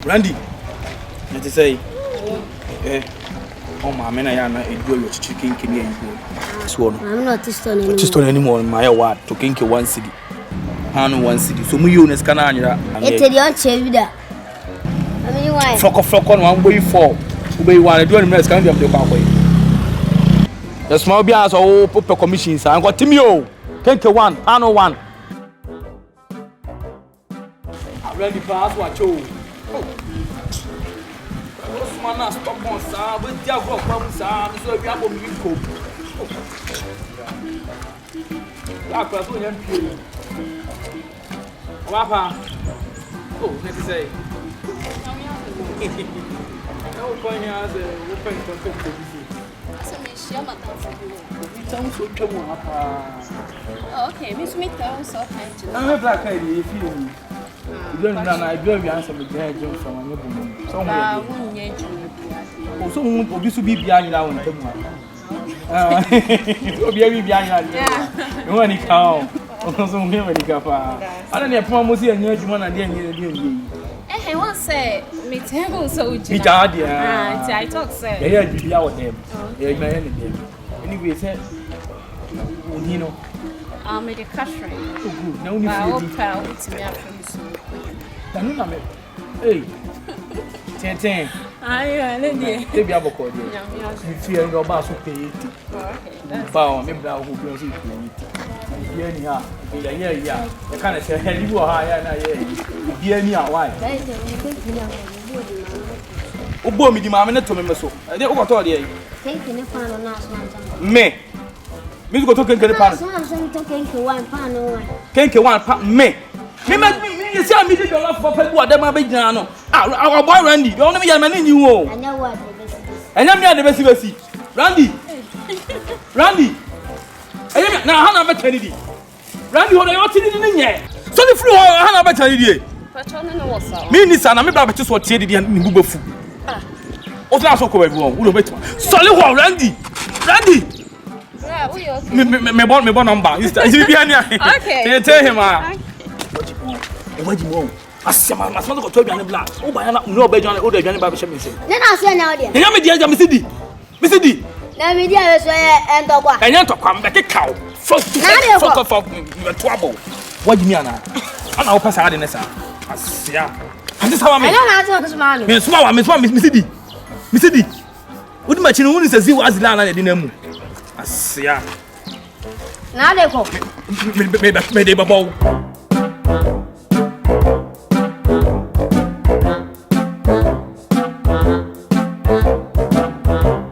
Randy, let me say, oh, my man, I am a good chicken. I'm not just on anymore. My word to kink one city. Hano one city. So, we use Canada. It's a young cheddar. I mean, why? Flock on 1 way for. We want to do in America. The small beers all put commissions. I got Timio. Kink one, Hano one. Ready pass what you. Mana stop on sa we dia go from sa so we am mi ko la kwa so yan pie wa pa oh let me say no point here the open contact to this so me share my dance we don't so tell apa okay me so me tell so kind to na me black eye dey feel me you don't know na I do we answer me dey jump from my bum so so obi so bibia nyina won tamu ah obi bibia nyina no wani ka o so mo wani ka fa ana ne pema mo si anya adwuma na de anya won say me tell so uji mi ja de I talk say ya bibia wo dem ya ma ya ne dem anyway say oni no me the catering oh good na oni fi di pa with me after so tanu na me hey ten ayo le die e bia boko de mi fi en go ba so pe eti ba o me bra ho bi o so pe eti ye ni ha ya e ka na se he libu ha ya na ye bi ani a why o bo mi di ma me ne to me so e de o ko to de Kenke ne pan no na so me go to kenke ne pan so am so to kenke one pan no one kenke one pan me see am dey your love for people dem ma be gina no our boy Randy don't me ya mani ni wo anya what the best Randy enya na ha na be Kennedy Randy ho na yo ti ni nye so the flu ha na be Kennedy pacho no was out me ni sa na me ba be ti so tie de ni bu bafu o tla so ko ba bi won wo lo betima sole ho Randy me bon number is bi ania okay tell him Imagine asema masema ko to aduane bla o ba ya na no ba aduane o da aduane ba be hye me se na se na o de enya me dia me se di na me dia we so entokwa enya entokwa mbe kekao fuck me trouble what me ana o pasa ade ne sa asia ante sawa me na so ma me suma me se di odi ma chinu woni se zi wazila na de na mu asia na de ko me de babo